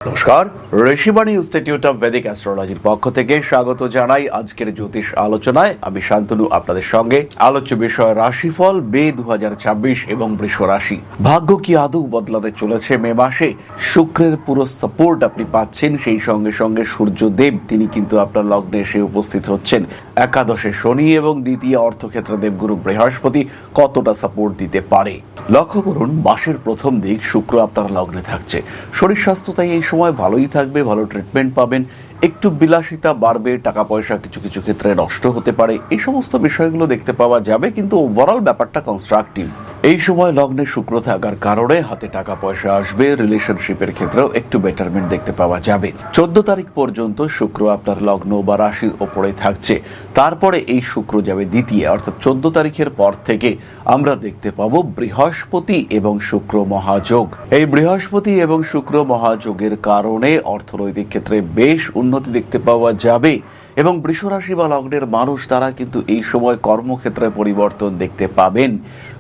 নমস্কার, Rishibani institute of Vedic অ্যাস্ট্রোলজির পক্ষ থেকে স্বাগত জানাই আজকের জ্যোতিষ আলোচনায়। আমি শান্তনু আপনাদের সঙ্গে। আলোচ্য বিষয় রাশিফল মে 2026 এবং বৃষ রাশি। ভাগ্য কি আদৌ বদলাতে চলেছে মে মাসে? শুক্রের পুরো সাপোর্ট আপনি পাচ্ছেন, সেই সঙ্গে সঙ্গে সূর্যদেব তিনি কিন্তু আপনার লগ্নে এসে উপস্থিত হচ্ছেন। একাদশে শনি এবং দ্বিতীয় অর্থক্ষেত্র দেবগুরু বৃহস্পতি কতটা সাপোর্ট দিতে পারে লক্ষ্য করুন। মাসের প্রথম দিক শুক্র আপনার লগ্নে থাকছে। শরীর স্বাস্থ্য তাই এই সময় ভালোই থাকবে, ভালো ট্রিটমেন্ট পাবেন, একটু বিলাসিতা বাড়বে, টাকা পয়সা কিছু কিছু ক্ষেত্রে নষ্ট হতে পারে, এই সমস্ত বিষয়গুলো দেখতে পাওয়া যাবে, কিন্তু ওভারঅল ব্যাপারটা কনস্ট্রাকটিভ। এই সময় লগ্নে শুক্র থাকার কারণে হাতে টাকা পয়সা আসবে, রিলেশনশিপের ক্ষেত্রেও একটু বেটারমেন্ট দেখতে পাওয়া যাবে। 14 তারিখ পর্যন্ত শুক্র আপনার লগ্ন বা রাশির ওপরে থাকছে। তারপরে এই শুক্র যাবে দ্বিতীয়, অর্থাৎ 14 তারিখের পর থেকে আমরা দেখতে পাবো বৃহস্পতি এবং শুক্র মহাযোগ। এই বৃহস্পতি এবং শুক্র মহাযোগের কারণে অর্থনৈতিক ক্ষেত্রে বেশ উন্নতি দেখতে পাওয়া যাবে এবং বৃষ রাশি বা লগ্নের মানুষ তারা কিন্তু এই সময় কর্মক্ষেত্রে পরিবর্তন দেখতে পাবেন।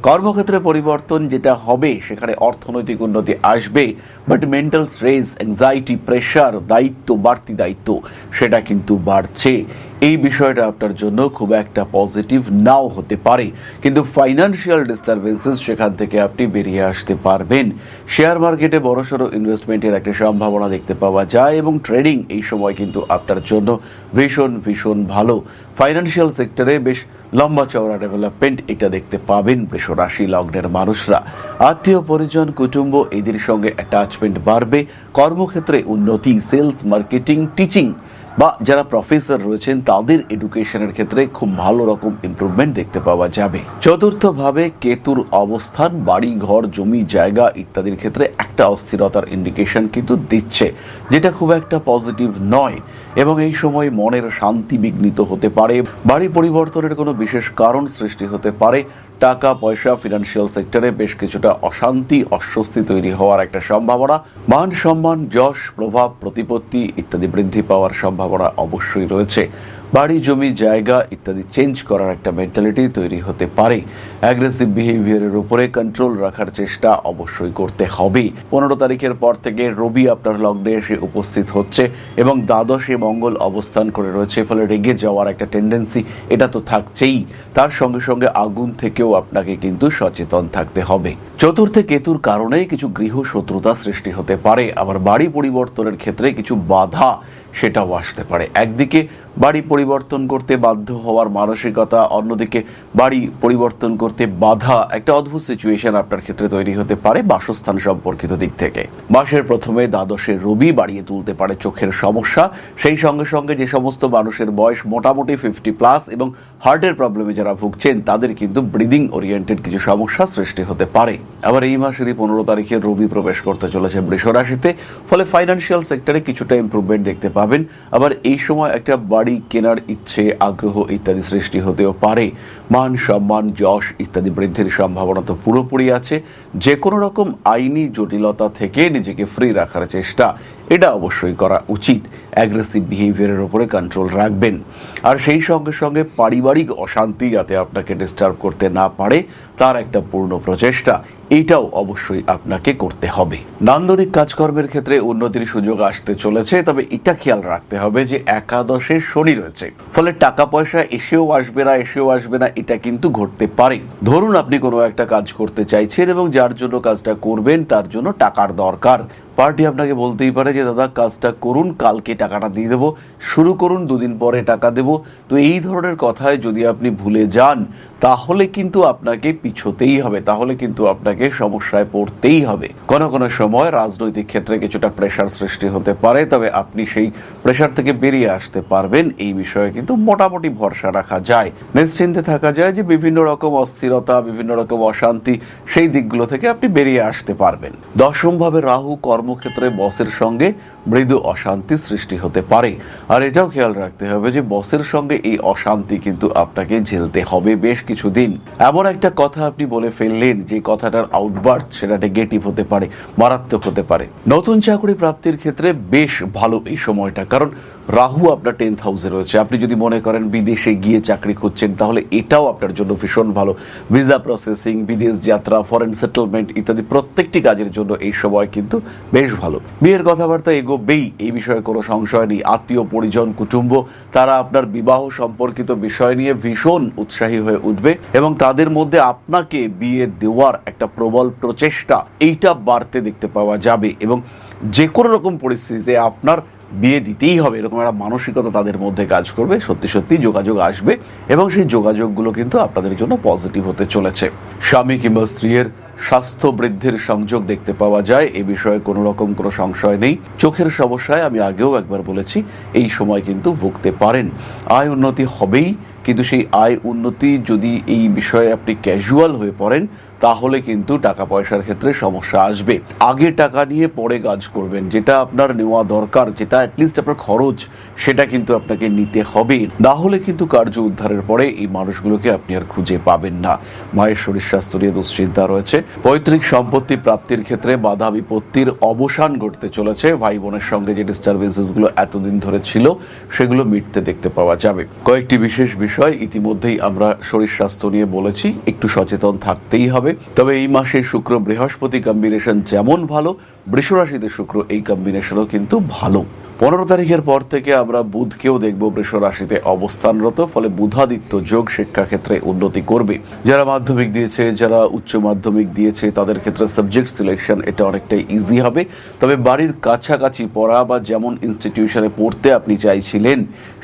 কর্মক্ষেত্রে পরিবর্তন যেটা হবে সেখানে অর্থনৈতিক উন্নতি আসবে, but mental stress, anxiety, pressure, দায়িত্ব, বাড়তি দায়িত্ব সেটা কিন্তু বাড়ছে। এই বিষয়টা আপনার জন্য খুব একটা পজিটিভ নাও হতে পারে, কিন্তু ফাইন্যান্সিয়াল ডিস্টারবেন্সেস সেখান থেকে আপনি বেরিয়ে আসতে পারবেন। শেয়ার মার্কেটে বড়সড় ইনভেস্টমেন্টের একটা সম্ভাবনা দেখতে পাওয়া যায় এবং ট্রেডিং এই সময় কিন্তু আপনার জন্য ভীষণ ভীষণ ভালো। ফাইন্যান্সিয়াল সেক্টরে বেশ লম্বা চওড়া ডেভেলপমেন্ট এটা দেখতে পাবেন বৃষ রাশি লগ্নের মানুষরা। আত্মীয় পরিজন, কুটুম্ব এদের সঙ্গে অ্যাটাচমেন্ট বাড়বে। কর্মক্ষেত্রে উন্নতি, সেলস, মার্কেটিং, টিচিং বা যারা প্রফেসর রয়েছেন তাদের এডুকেশনের ক্ষেত্রে খুব ভালো রকম ইমপ্রুভমেন্ট দেখতে পাওয়া যাবে। চতুর্থভাবে কেতুর অবস্থান বাড়ি ঘর জমি জায়গা ইত্যাদির ক্ষেত্রে একটা অস্থিরতার ইন্ডিকেশন কিন্তু দিচ্ছে, যেটা খুব একটা পজিটিভ নয় এবং এই সময় মনের শান্তি বিঘ্নিত হতে পারে। বাড়ি পরিবর্তনের কোনো বিশেষ কারণ সৃষ্টি হতে পারে। টাকা পয়সা, ফিনান্সিয়াল সেক্টরে বেশ কিছুটা অশান্তি, অস্বস্তি তৈরি হওয়ার একটা সম্ভাবনা। মান সম্মান, যশ, প্রভাব, প্রতিপত্তি ইত্যাদি বৃদ্ধি পাওয়ার সম্ভাবনা অবশ্যই রয়েছে। বাড়ি জমি জায়গা ইত্যাদি চেঞ্জ করার একটা মেন্টালিটি তৈরি হতে পারে। অ্যাগ্রেসিভ বিহেভিয়ারের উপরে কন্ট্রোল রাখার চেষ্টা অবশ্যই করতে হবে। 15 তারিখের পর থেকে রবি আপনার লগ্নে এসে উপস্থিত হচ্ছে এবং দ্বাদশে মঙ্গল অবস্থান করে রয়েছে, ফলে রেগে যাওয়ার একটা টেন্ডেন্সি এটা তো থাকছেই। তার সঙ্গে সঙ্গে আগুন থেকেও আপনাকে কিন্তু সচেতন থাকতে হবে। চতুর্থে কেতুর কারণে কিছু গৃহ শত্রুতা সৃষ্টি হতে পারে, আবার বাড়ি পরিবর্তনের ক্ষেত্রে কিছু বাধা সেটাও আসতে পারে। একদিকে বাড়ি পরিবর্তন করতে বাধ্য হওয়ার মানসিকতা, অন্যদিকে বাড়ি পরিবর্তন করতে বাধা, একটা অদ্ভুত সিচুয়েশন আপনার ক্ষেত্রে তৈরি হতে পারে বাসস্থান সম্পর্কিত দিক থেকে। মাসের প্রথমে দ্বাদশে রবি বাড়িয়ে তুলতে পারে চোখের সমস্যা। সেই সঙ্গে সঙ্গে যে সমস্ত মানুষের বয়স মোটামুটি 50+ এবং হার্টের প্রবলেমে যারা ভুগছেন তাদের কিন্তু ব্রিদিং ওরিয়েন্টেড কিছু সমস্যা সৃষ্টি হতে পারে। আবার এই মাসেরই 15 তারিখে রবি প্রবেশ করতে চলেছে বৃষ রাশিতে, ফলে ফাইন্যান্সিয়াল সেক্টরে কিছুটা ইমপ্রুভমেন্ট দেখতে পাবেন। আবার এই সময় একটা বাড়ি কেনার ইচ্ছে, আগ্রহ ইত্যাদি সৃষ্টি হতেও পারে। মান সম্মান, যশ ইত্যাদি বৃদ্ধির সম্ভাবনা তো পুরোপুরি আছে। যে কোনো রকম আইনি জটিলতা থেকে নিজেকে ফ্রি রাখার চেষ্টা এটা অবশ্যই করা উচিত। অ্যাগ্রেসিভ বিহেভিয়ারের উপরে কন্ট্রোল রাখবেন। আর সেই সঙ্গে সঙ্গে পারিবারিক অশান্তি যাতে আপনাকে ডিস্টার্ব করতে না পারে তার একটা পূর্ণ প্রচেষ্টা এইটাও অবশ্যই আপনাকে করতে হবে। নান্দনিক কাজকর্মের ক্ষেত্রে উন্নতির সুযোগ আসতে চলেছে, তবে এটা খেয়াল রাখতে হবে যে একাদশে শনি রয়েছে, ফলে টাকা পয়সা এসেও আসবে না এটা কিন্তু ঘটতে পারে। ধরুন আপনি কোনো একটা কাজ করতে চাইছেন এবং যার জন্য কাজটা করবেন তার জন্য টাকার দরকার। পার্টি আপনাকে বলতেই পারে যে দাদা কাজটা করুন, কালকে টাকাটা দিয়ে দেবো, শুরু করুন, 2 দিন পরে টাকা দেবো। তো এই ধরনের কথায় যদি আপনি ভুলে যান তাহলে কিন্তু আপনাকে পিছোতেই হবে, তাহলে কিন্তু আপনাকে সমস্যায় পড়তেই হবে। কোনো কোনো সময় রাজনৈতিক ক্ষেত্রে কিছুটা প্রেশার সৃষ্টি হতে পারে, তবে আপনি সেই প্রেশার থেকে বেরিয়ে আসতে পারবেন এই বিষয়ে কিন্তু মোটামুটি ভরসা রাখা যায়। নিশ্চিন্তে থাকা যায় যে বিভিন্ন রকম অস্থিরতা, বিভিন্ন রকম অশান্তি সেই দিকগুলো থেকে আপনি বেরিয়ে আসতে পারবেন। দশমভাবে রাহু কর্মক্ষেত্রে বসের সঙ্গে মৃদু অশান্তি সৃষ্টি হতে পারে, আর এটাও খেয়াল রাখতে হবে যে বসের সঙ্গে এই অশান্তি কিন্তু আপনাকে ঝেলতে হবে বেশ কিছুদিন। এমন একটা কথা আপনি বলে ফেললেন যে কথাটার আউটবার্থ সেটা নেগেটিভ হতে পারে, মারাত্মক হতে পারে। নতুন চাকরি প্রাপ্তির ক্ষেত্রে বেশ ভালো এই সময়টা, কারণ রাহু আপনার 10th হাউসে রয়েছে। আপনি যদি মনে করেন বিদেশে গিয়ে চাকরি খুঁজছেন, তাহলে এটাও আপনার জন্য ভীষণ ভালো। ভিসা প্রসেসিং, বিদেশ যাত্রা, ফরেন সেটেলমেন্ট ইত্যাদি প্রত্যেকটি কাজের জন্য এই সময় কিন্তু বেশ ভালো। বিয়ের কথাবার্তা এগোবেই, এই বিষয়ে কোনো সংশয় নেই। আত্মীয় পরিজন, কুটুম্ব, তারা আপনার বিবাহ সম্পর্কিত বিষয় নিয়ে ভীষণ উৎসাহী হয়ে উঠবে এবং তাদের মধ্যে আপনাকে বিয়ে দেওয়ার একটা প্রবল প্রচেষ্টা এইটা বাড়তে দেখতে পাওয়া যাবে এবং যে কোনো রকম পরিস্থিতিতে আপনার বিয়ে দিতেই হবে এরকম একটা মানসিকতা তাদের মধ্যে কাজ করবে। সত্যি সত্যি যোগাযোগ আসবে এবং সেই যোগাযোগগুলো কিন্তু আপনাদের জন্য পজিটিভ হতে চলেছে। স্বামী কিংবা স্ত্রীর স্বাস্থ্য বৃদ্ধির সংযোগ দেখতে পাওয়া যায়, এ বিষয়ে কোনো রকম কোনো সংশয় নেই। চোখের সমস্যায় আমি আগেও একবার বলেছি, এই সময় কিন্তু ভুগতে পারেন। আয় উন্নতি হবেই, কিন্তু সেই আয় উন্নতি যদি এই বিষয়ে আপনি ক্যাজুয়াল হয়ে পড়েন, তাহলে কিন্তু টাকা পয়সার ক্ষেত্রে সমস্যা আসবে। আগে টাকা নিয়ে পরে কাজ করবেন, যেটা আপনার নেওয়া দরকার, যেটা অ্যাটলিস্ট আপনার খরচ, সেটা কিন্তু আপনাকে নিতে হবে। না হলে কিন্তু কার্য উদ্ধারের পরে এই মানুষগুলোকে আপনি আর খুঁজে পাবেন না। মায়ের শরীর স্বাস্থ্য নিয়ে দুশ্চিন্তা রয়েছে। পৈতৃক সম্পত্তি প্রাপ্তির ক্ষেত্রে বাধা বিপত্তির অবসান ঘটতে চলেছে। ভাই বোনের সঙ্গে যে ডিস্টারবেন্সেসগুলো এতদিন ধরে ছিল, সেগুলো মিটতে দেখতে পাওয়া যাবে। কয়েকটি বিশেষ বিষয় ইতিমধ্যেই আমরা শরীর স্বাস্থ্য নিয়ে বলেছি, একটু সচেতন থাকতেই হবে। তবে এই মাসে শুক্র বৃহস্পতি কম্বিনেশন যেমন ভালো, বৃষ রাশিতে শুক্র এই কম্বিনেশনও কিন্তু ভালো। 15 তারিখের পর থেকে আমরা বুধকেও দেখব বৃষ রাশিতে অবস্থানরত, ফলে বুধাদিত্য যোগ শিক্ষাক্ষেত্রে উন্নতি করবে। যারা মাধ্যমিক দিয়েছে, যারা উচ্চ মাধ্যমিক দিয়েছে, তাদের ক্ষেত্রে সাবজেক্ট সিলেকশন এটা অনেকটাই ইজি হবে। তবে বাড়ির কাছাকাছি পড়া বা যেমন ইনস্টিটিউশনে পড়তে আপনি চাইছিলেন,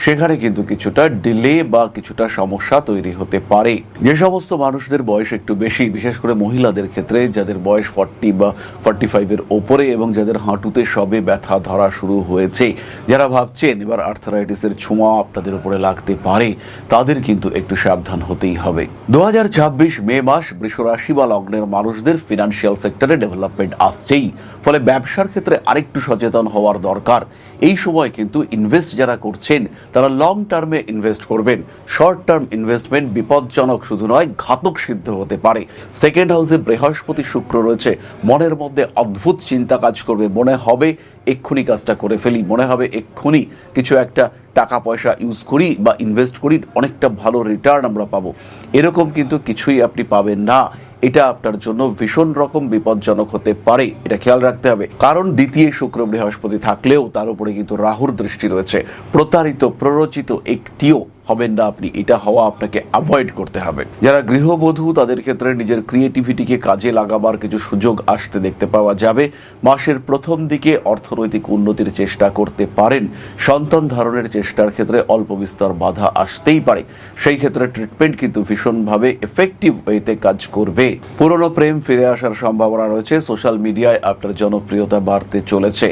সেখানে কিন্তু কিছুটা ডিলে বা কিছুটা সমস্যা তৈরি হতে পারে। যে সমস্ত মানুষদের বয়স একটু বেশি, বিশেষ করে মহিলাদের ক্ষেত্রে, যাদের বয়স 40 বা 45 এর ওপরে এবং যাদের হাঁটুতে সবে ব্যথা ধরা শুরু হয়েছে, যারা ভাবছেন এবার আর্থারাইটিসের ছোঁয়া আপনাদের উপরে লাগতে পারে, তাদের কিন্তু একটু সাবধান হতেই হবে। 2026 মে মাস বৃষ রাশি বা লগ্নের মানুষদের ফিনান্সিয়াল সেক্টরে ডেভেলপমেন্ট আসছেই, ফলে ব্যবসার ক্ষেত্রে আরেকটু সচেতন হওয়ার দরকার। এই সময় কিন্তু ইনভেস্ট যারা করছেন, তারা লং টার্মে ইনভেস্ট করবেন। শর্ট টার্ম ইনভেস্টমেন্ট বিপজ্জনক শুধু নয়, ঘাতক সিদ্ধ হতে পারে। সেকেন্ড হাউসে বৃহস্পতি শুক্র রয়েছে, মনের মধ্যে অদ্ভুত চিন্তা কাজ করবে। মনে হবে এক্ষুনি কাজটা করে ফেলি, মনে হবে এক্ষুনি কিছু একটা টাকা পয়সা ইউজ করি বা ইনভেস্ট করি, অনেকটা ভালো রিটার্ন আমরা পাবো। এরকম কিন্তু কিছুই আপনি পাবেন না। এটা আপনার জন্য ভীষণ রকম বিপজ্জনক হতে পারে, এটা খেয়াল রাখতে হবে। কারণ দ্বিতীয় শুক্র বৃহস্পতি থাকলেও তার উপরে কিন্তু রাহুর দৃষ্টি রয়েছে। প্রতারিত, প্ররোচিত একটিও হবেন না আপনি, এটা হওয়া আপনাকে অ্যাভয়েড করতে হবে। যারা গৃহবধূ, তাদের ক্ষেত্রে নিজের ক্রিয়েটিভিটিকে কাজে লাগাবার কিছু সুযোগ আসতে দেখতে পাওয়া যাবে। মাসের প্রথম দিকে অর্থনৈতিক উন্নতির চেষ্টা করতে পারেন। সন্তান ধারণের চেষ্টার ক্ষেত্রে অল্প বিস্তর বাধা আসতেই পারে, সেই ক্ষেত্রে ট্রিটমেন্ট কিন্তু ভীষণভাবে এফেক্টিভ ওয়েতে কাজ করবে। পুরনো প্রেম ফিরে আসার সম্ভাবনা রয়েছে। সোশ্যাল মিডিয়ায় আপনার জনপ্রিয়তা বাড়তে চলেছে।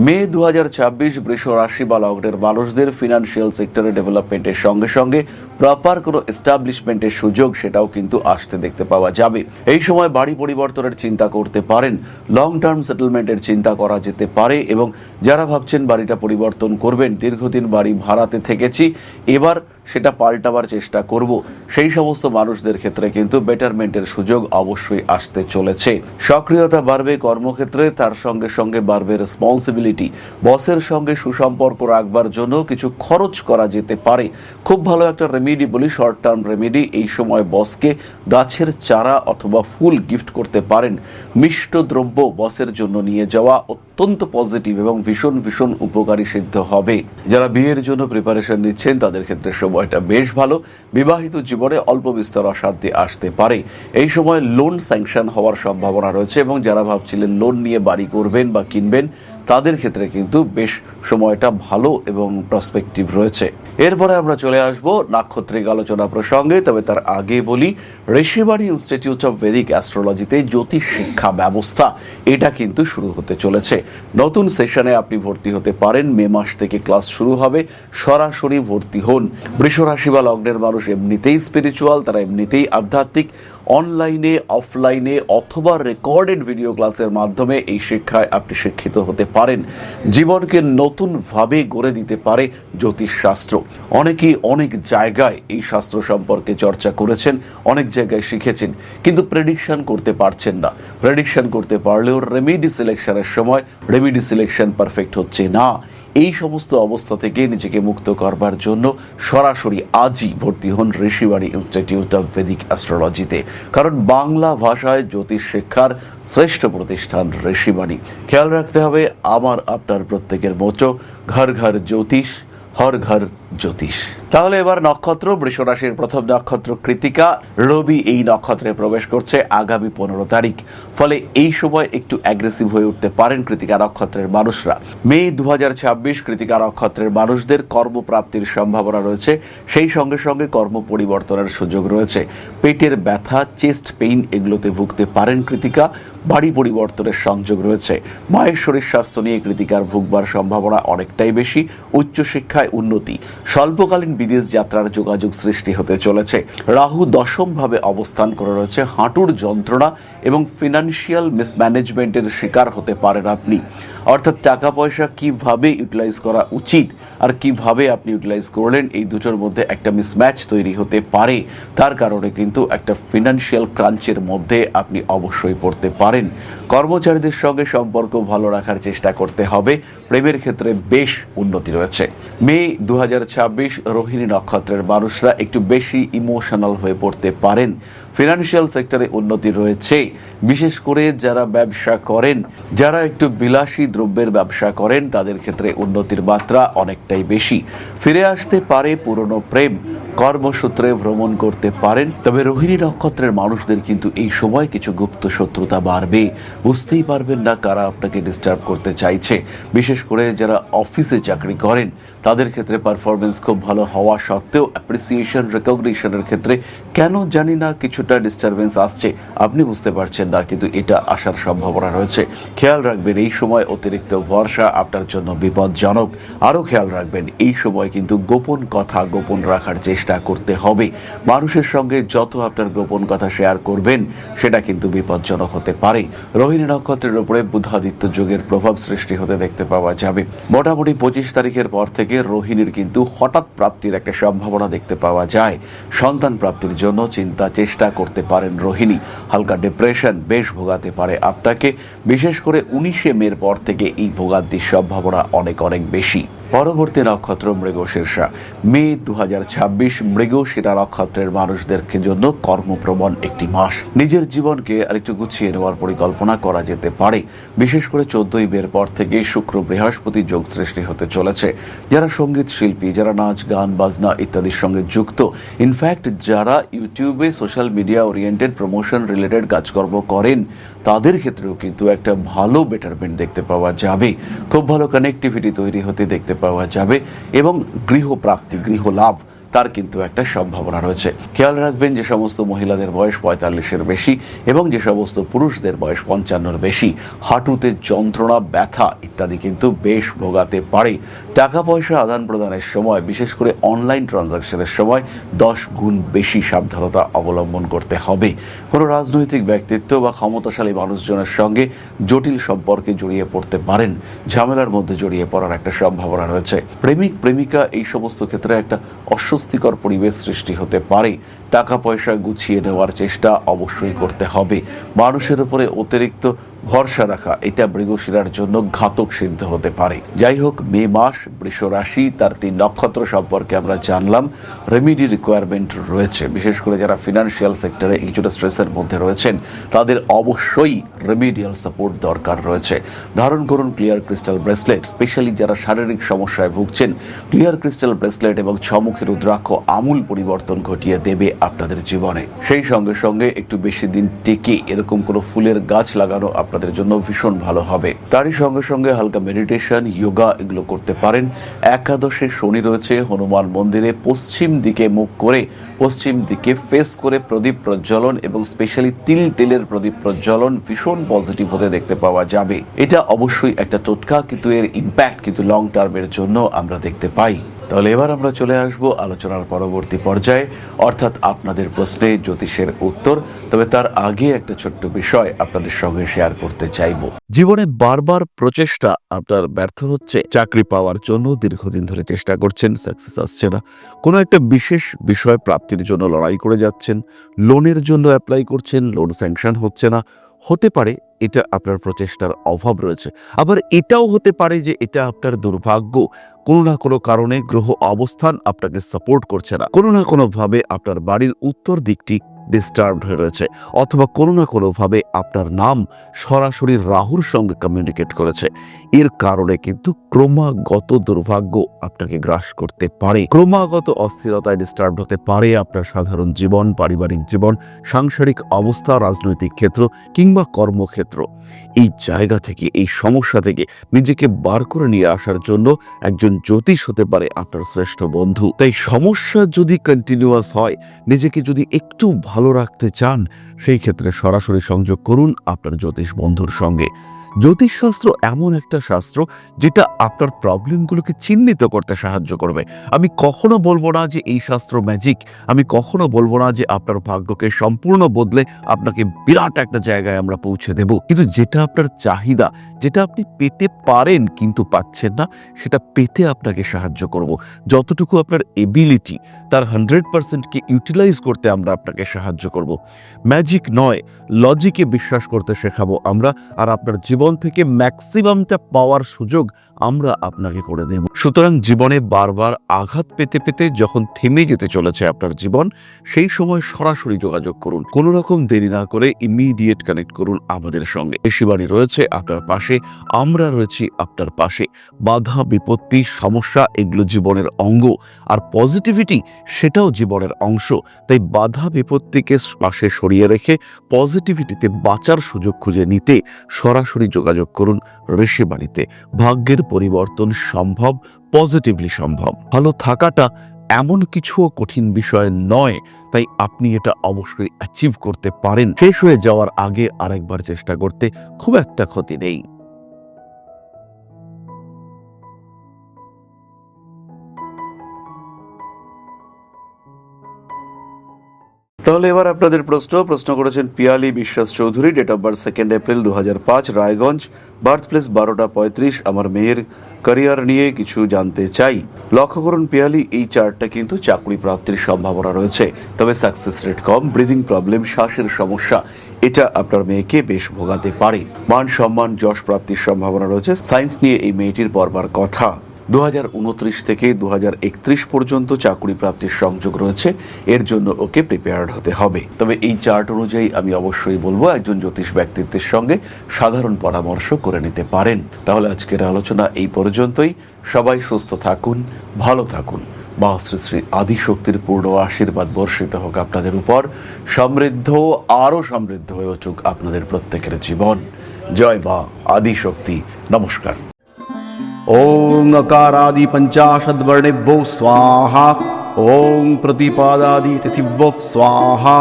মে 2026 বৃষ রাশি বা লগ্নের মানুষদের ফিনান্সিয়াল সেক্টরে ডেভেলপমেন্টের সঙ্গে সঙ্গে প্রপার কোনো এস্টাবলিশমেন্টের সুযোগ, সেটাও কিন্তু আসতে দেখতে পাওয়া যাবে। এই সময় বাড়ি পরিবর্তনের চিন্তা করতে পারেন, লং টার্ম সেটেলমেন্টের চিন্তা করা যেতে পারে এবং যারা ভাবছেন বাড়িটা পরিবর্তন করবেন, দীর্ঘদিন বাড়ি ভাড়াতে থেকেছি, এবার সেটা পাল্টাবার চেষ্টা করব, সেই সমস্ত মানুষদের ক্ষেত্রে কিন্তু বেটারমেন্টের সুযোগ অবশ্যই আসতে চলেছে। সক্রিয়তা বাড়বে কর্মক্ষেত্রে, তার সঙ্গে সঙ্গে বাড়বে রেসপন্সিবিলিটি। বসের সঙ্গে সুসম্পর্ক রাখবার জন্য কিছু খরচ করা যেতে পারে। খুব ভালো একটা রেমেডি বলি, শর্ট টার্ম রেমেডি, এই সময় বসকে গাছের চারা অথবা ফুল গিফট করতে পারেন। মিষ্ট দ্রব্য বসের জন্য নিয়ে যাওয়া অত্যন্ত পজিটিভ এবং ভীষণ ভীষণ উপকারী সিদ্ধ হবে। যারা বিয়ের জন্য প্রিপারেশন নিচ্ছেন, তাদের ক্ষেত্রে সময়টা বেশ ভালো। বিবাহিত জীবনে অল্প বিস্তর অশান্তি আসতে পারে। এই সময় লোন স্যাংশন হওয়ার সম্ভাবনা রয়েছে এবং যারা ভাবছিলেন লোন নিয়ে বাড়ি করবেন বা কিনবেন, তাদের ক্ষেত্রে কিন্তু বেশ সময়টা ভালো এবং প্রসপেক্টিভ রয়েছে। এরপরে আমরা চলে আসব নাক্ষত্রিক আলোচনা প্রসঙ্গে। তবে তার আগে বলি, ঋষিবাণী ইনস্টিটিউট অফ ভেদিক অ্যাস্ট্রোলজিতে জ্যোতিষ শিক্ষা ব্যবস্থা এটা কিন্তু শুরু হতে চলেছে। নতুন সেশনে আপনি ভর্তি হতে পারেন। মে মাস থেকে ক্লাস শুরু হবে, সরাসরি ভর্তি হন। বৃষ রাশি বা লগ্নের মানুষ এমনিতেই স্পিরিচুয়াল, তারা এমনিতেই আধ্যাত্মিক। অনলাইনে, অফলাইনে অথবা রেকর্ডেড ভিডিও ক্লাসের মাধ্যমে এই শিক্ষায় আপনি শিক্ষিত হতে পারেন। জীবনকে নতুনভাবে গড়ে দিতে পারে জ্যোতিষ শাস্ত্র। অনেকেই অনেক জায়গায় এই শাস্ত্র সম্পর্কে চর্চা করেছেন, অনেক জায়গায় শিখেছেন, কিন্তু প্রেডিকশন করতে পারছেন না। প্রেডিকশন করতে পারলেও রেমেডি সিলেকশনের সময় রেমেডি সিলেকশন পারফেক্ট হচ্ছে না। এই সমস্ত অবস্থা থেকে নিজেকে মুক্ত করবার জন্য সরাসরি আজই ভর্তি হন ঋষিবাণী ইনস্টিটিউট অফ ভেদিক অ্যাস্ট্রোলজিতে। কারণ বাংলা ভাষায় জ্যোতিষ শিক্ষার শ্রেষ্ঠ প্রতিষ্ঠান ঋষিবাণী। খেয়াল রাখতে হবে আমার আপনার প্রত্যেকের মোটো ঘর ঘর জ্যোতিষ, হর ঘর জ্যোতিষ। তাহলে এবার নক্ষত্র, বৃষ রাশির প্রথম নক্ষত্র কৃত্তিকা। রবি এই নক্ষত্রে প্রবেশ করছে আগামী 15 তারিখ। ফলে এই সময় একটু অ্যাগ্রেসিভ হয়ে উঠতে পারেন কৃত্তিকা নক্ষত্রের মানুষরা। মে 2026 কৃত্তিকা নক্ষত্রের মানুষদের কর্মপ্রাপ্তির সম্ভাবনা রয়েছে। সেই সঙ্গে সঙ্গে কর্ম পরিবর্তনের সুযোগ রয়েছে। পেটের ব্যথা, চেস্ট পেইন এগুলোতে ভুগতে পারেন কৃত্তিকা। বাড়ি পরিবর্তনের সংযোগ রয়েছে। মায়ের শরীর স্বাস্থ্য নিয়ে কৃত্তিকার ভুগবার সম্ভাবনা অনেকটাই বেশি। উচ্চশিক্ষায় উন্নতি, স্বল্পকালীন বিদেশ যাত্রার যোগাযোগ সৃষ্টি হতে চলেছে। রাহু দশমভাবে অবস্থান করে রয়েছে। হাঁটুর যন্ত্রণা এবং ফিনান্সিয়াল মিসম্যানেজমেন্টের শিকার হতে পারেন আপনি। অর্থাৎ টাকা পয়সা কিভাবে ইউটিলাইজ করা উচিত আর কিভাবে আপনি ইউটিলাইজ করলেন, এই দুটোর মধ্যে একটা মিসম্যাচ তৈরি হতে পারে। তার কারণে কিন্তু একটা ফিনান্সিয়াল ক্রাঞ্চের মধ্যে আপনি অবশ্যই পড়তে পারেন। কর্মচারীদের সঙ্গে সম্পর্ক ভালো রাখার চেষ্টা করতে হবে। প্রেমের ক্ষেত্রে বেশ উন্নতি রয়েছে। মে 2026 রোহিণী নক্ষত্রের মানুষরা একটু বেশি ইমোশনাল হয়ে পড়তে পারেন। ফিনান্সিয়াল সেক্টরে উন্নতি রয়েছে। বিশেষ করে যারা ব্যবসা করেন, যারা একটু বিলাসী দ্রব্যের ব্যবসা করেন, তাদের ক্ষেত্রে উন্নতির মাত্রা অনেকটাই বেশি। ফিরে আসতে পারে পুরনো প্রেম। কর্মসূত্রে ভ্রমণ করতে পারেন। তবে রোহিণী নক্ষত্রের মানুষদের কিন্তু এই সময় কিছু গুপ্ত শত্রুতা বাড়বে। বুঝতেই পারবেন না কারা আপনাকে ডিস্টার্ব করতে চাইছে। বিশেষ করে যারা অফিসে চাকরি করেন, তাদের ক্ষেত্রে পারফরমেন্স খুব ভালো হওয়া সত্ত্বেও অ্যাপ্রিসিয়েশন, রেকগনিশনের ক্ষেত্রে কেন জানি না কিছুটা ডিস্টারবেন্স আসছে। আপনি বুঝতে পারছেন না, কিন্তু এটা আসার সম্ভাবনা রয়েছে। খেয়াল রাখবেন এই সময় অতিরিক্ত ভরসা আপনার জন্য বিপজ্জনক। আরও খেয়াল রাখবেন এই সময় কিন্তু গোপন কথা গোপন রাখার চেষ্টা করতে হবে। মানুষের সঙ্গে যত আপনার গোপন কথা শেয়ার করবেন, সেটা কিন্তু বিপজ্জনক হতে পারে। রোহিণী নক্ষত্রের উপরে বুধাদিত্য যোগের প্রভাব সৃষ্টি হতে দেখতে পাওয়া যাবে। মোটামুটি 25 তারিখের পর থেকে রোহিণীর কিন্তু হঠাৎ প্রাপ্তির একটা সম্ভাবনা দেখতে পাওয়া যায়। সন্তান প্রাপ্তির জন্য চেষ্টা করতে পারেন রোহিণী। হালকা ডিপ্রেশন বেশ ভোগাতে পারে আপনাকে। বিশেষ করে 19 মের পর থেকে এই ভোগান্তির সম্ভাবনা অনেক অনেক বেশি। পরবর্তী নক্ষত্র মৃগশীর্ষা। মে 2026 মৃগশিরা নক্ষত্রের মানুষদের জন্য কর্মপ্রবণ একটি মাস। নিজের জীবনকে আরেকটু গুছিয়ে নেওয়ার পরিকল্পনা করা যেতে পারে। বিশেষ করে 14 মের পর থেকে শুক্র বৃহস্পতি যোগ সৃষ্টি হতে চলেছে। যারা সঙ্গীত শিল্পী, যারা নাচ গান বাজনা ইত্যাদির সঙ্গে যুক্ত, ইনফ্যাক্ট যারা ইউটিউবে social media oriented promotion related কাজকর্ম করেন, তাদের ক্ষেত্রেও কিন্তু একটা ভালো বেটারমেন্ট দেখতে পাওয়া যাবে। খুব ভালো কানেক্টিভিটি তৈরি হতে দেখতে পাওয়া যাবে এবং গৃহপ্রাপ্তি, গৃহ লাভ তার কিন্তু একটা সম্ভাবনা রয়েছে। খেয়াল রাখবেন যে সমস্ত মহিলাদের বয়স 45-এর বেশি এবং যে সমস্ত পুরুষদের বয়স 55-এর বেশি, হাঁটুতে যন্ত্রণা, ব্যথা ইত্যাদি কিন্তু বেশ ভোগাতে পারে। টাকা পয়সা আদান প্রদানের সময়, বিশেষ করে অনলাইন ট্রানজাকশনের সময় 10 গুণ বেশি সাবধানতা অবলম্বন করতে হবে। কোনো রাজনৈতিক ব্যক্তিত্ব বা ক্ষমতাশালী মানুষজনের সঙ্গে জটিল সম্পর্কে জড়িয়ে পড়তে পারেন। ঝামেলার মধ্যে জড়িয়ে পড়ার একটা সম্ভাবনা রয়েছে। প্রেমিক প্রেমিকা এই সমস্ত ক্ষেত্রে একটা অস্বস্তিকর পরিবেশ সৃষ্টি হতে পারে। টাকা পয়সা গুছিয়ে নেওয়ার চেষ্টা অবশ্যই করতে হবে। মানুষের উপরে অতিরিক্ত ভরসা রাখা এটা মৃগশিরার জন্য ঘাতক সিদ্ধ হতে পারে। যাই হোক, মে মাস, বৃষ রাশি, তার 3 নক্ষত্র সম্পর্কে আমরা জানলাম। রেমিডি রিকোয়ারমেন্ট রয়েছে। বিশেষ করে যারা ফিনান্সিয়াল সেক্টরে কিছুটা স্ট্রেসের মধ্যে রয়েছেন, তাদের অবশ্যই রেমিডিয়াল সাপোর্ট দরকার রয়েছে। ধারণ করুন ক্লিয়ার ক্রিস্টাল ব্রেসলেট। স্পেশালি যারা শারীরিক সমস্যায় ভুগছেন, ক্লিয়ার ক্রিস্টাল ব্রেসলেট এবং ছমুখী রুদ্রাক্ষ আমূল পরিবর্তন ঘটিয়ে দেবে আপনাদের জীবনে। সেই সঙ্গে সঙ্গে একটু বেশি দিন টেকে এরকম কোনো ফুলের গাছ লাগানো আপনাদের জন্য ভীষণ ভালো হবে। তারই সঙ্গে সঙ্গে হালকা মেডিটেশন, যোগা এগুলো করতে পারেন। একাদশে শনি রয়েছে। হনুমান মন্দিরে পশ্চিম দিকে মুখ করে, পশ্চিম দিকে ফেস করে প্রদীপ প্রজ্বলন এবং স্পেশালি তেলের প্রদীপ প্রজ্বলন ভীষণ পজিটিভ হতে দেখতে পাওয়া যাবে। এটা অবশ্যই একটা টোটকা, কিন্তু এর ইম্প্যাক্ট কিন্তু লং টার্মের জন্য আমরা দেখতে পাই। তাহলে এবার আমরা চলে আসব আলোচনার পরবর্তী পর্যায়ে, অর্থাৎ আপনাদের প্রশ্নে জ্যোতিষের উত্তর। তবে তার আগে একটা ছোট্ট বিষয় আপনাদের সঙ্গে শেয়ার করতে চাইব। জীবনে বারবার প্রচেষ্টা আপনার ব্যর্থ হচ্ছে। চাকরি পাওয়ার জন্য দীর্ঘদিন ধরে চেষ্টা করছেন, সাকসেস আসছে না। কোনো একটা বিশেষ বিষয় প্রাপ্তির জন্য লড়াই করে যাচ্ছেন। লোনের জন্য অ্যাপ্লাই করছেন, লোন স্যাংশন হচ্ছে না। হতে পারে এটা আপনার প্রচেষ্টার অভাব রয়েছে, আবার এটাও হতে পারে যে এটা আপনার দুর্ভাগ্য। কোনো না কোনো কারণে গ্রহ অবস্থান আপনাকে সাপোর্ট করছে না, কোনো না কোনোভাবে আপনার বাড়ির উত্তর দিকটি ডিস্টার্বড হয়ে রয়েছে, অথবা কোনো না কোনোভাবে আপনার নাম সরাসরি রাহুর সঙ্গে কমিউনিকেট করেছে। এর কারণে কিন্তু ক্রমাগত দুর্ভাগ্য আপনাকে গ্রাস করতে পারে, ক্রমাগত অস্থিরতায় ডিস্টার্ব হতে পারে আপনার সাধারণ জীবন, পারিবারিক জীবন, সাংসারিক অবস্থা, রাজনৈতিক ক্ষেত্র কিংবা কর্মক্ষেত্র। এই জায়গা থেকে, এই সমস্যা থেকে নিজেকে বার করে নিয়ে আসার জন্য একজন জ্যোতিষ হতে পারে আপনার শ্রেষ্ঠ বন্ধু। তাই সমস্যা যদি কন্টিনিউয়াস হয়, নিজেকে যদি একটু ভালো রাখতে চান, সেই ক্ষেত্রে সরাসরি সংযোগ করুন আপনার জ্যোতিষ বন্ধুর সঙ্গে। জ্যোতিষশাস্ত্র এমন একটা শাস্ত্র যেটা আপনার প্রবলেমগুলোকে চিহ্নিত করতে সাহায্য করবে। আমি কখনো বলবো না যে এই শাস্ত্র ম্যাজিক, আমি কখনো বলবো না যে আপনার ভাগ্যকে সম্পূর্ণ বদলে আপনাকে বিরাট একটা জায়গায় আমরা পৌঁছে দেব, কিন্তু যেটা আপনার চাহিদা, যেটা আপনি পেতে পারেন কিন্তু পাচ্ছেন না, সেটা পেতে আপনাকে সাহায্য করব। যতটুকু আপনার এবিলিটি, তার 100%কে ইউটিলাইজ করতে আমরা আপনাকে সাহায্য করব। ম্যাজিক নয়, লজিকে বিশ্বাস করতে শেখাবো আমরা, আর আপনার জীবন থেকে ম্যাক্সিমামটা পাওয়ার সুযোগ আমরা আপনাকে করে দেব। সুতরাং জীবনে বারবার আঘাত পেতে পেতে যখন থেমে যেতে চলেছে আপনার জীবন, সেই সময় সরাসরি যোগাযোগ করুন, কোনো রকম দেরি না করে ইমিডিয়েট কানেক্ট করুন আমাদের সঙ্গে। ঋষিবাণী রয়েছে আপনার পাশে, আমরা রয়েছি আপনার পাশে। বাধা, বিপত্তি, সমস্যা এগুলো জীবনের অঙ্গ, আর পজিটিভিটি সেটাও জীবনের অংশ। তাই বাধা বিপত্তিকে পাশে সরিয়ে রেখে পজিটিভিটিতে বাঁচার সুযোগ খুঁজে নিতে সরাসরি যোগাযোগ করুন ঋষিবাণীতে। ভাগ্যের পরিবর্তন সম্ভব, পজিটিভলি সম্ভব। ভালো থাকাটা এমন কিছুও কঠিন বিষয় নয়, তাই আপনি এটা অবশ্যই অ্যাচিভ করতে পারেন। শেষ হয়ে যাওয়ার আগে আরেকবার চেষ্টা করতে খুব একটা ক্ষতি নেই। তাহলে এবার আপনাদের প্রশ্ন করেছেন Piyali Biswas Chowdhury, date of birth 2 April 2005, Raiganj, birth place 12টা 35। আমার মেয়ের ক্যারিয়ার নিয়ে কিছু জানতে চাই। লক্ষ্য করুন পিয়ালি, এই চার্টটা কিন্তু চাকরি প্রাপ্তির সম্ভাবনা রয়েছে, তবে সাকসেস রেট কম। ব্রিদিং প্রবলেম, শ্বাসের সমস্যা, এটা আপনার মেয়েকে বেশ ভোগাতে পারে। মান সম্মান, যশ প্রাপ্তির সম্ভাবনা রয়েছে। সায়েন্স নিয়ে এই মেয়েটির পড়বার কথা। 2029 থেকে 2031 পর্যন্ত চাকরি প্রাপ্তির সংযোগ রয়েছে, এর জন্য ওকে প্রিপেয়ার্ড হতে হবে। তবে এই চার্ট অনুযায়ী আমি অবশ্যই বলবো একজন জ্যোতিষ ব্যক্তিত্বের সঙ্গে সাধারণ পরামর্শ করে নিতে পারেন। তাহলে আজকের আলোচনা এই পর্যন্তই। সবাই সুস্থ থাকুন, ভালো থাকুন। মা শ্রী শ্রী আদিশক্তির পূর্ণ আশীর্বাদ বর্ষিত হোক আপনাদের উপর। সমৃদ্ধ, আরো সমৃদ্ধ হয়ে উঠুক আপনাদের প্রত্যেকের জীবন। জয় মা আদিশক্তি। নমস্কার। ओं अकारादि पंचाशद्वर्णेभ्यो स्वाहा। ओं प्रतिपादादि तिथिभ्यो स्वाहा।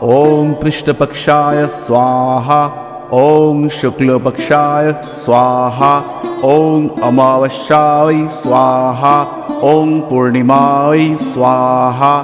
ओं कृष्णपक्षाय स्वाहा। ओं शुक्लपक्षाय स्वाहा। ओं अमावस्याय स्वाहा। ओं पूर्णिमाय स्वाहा।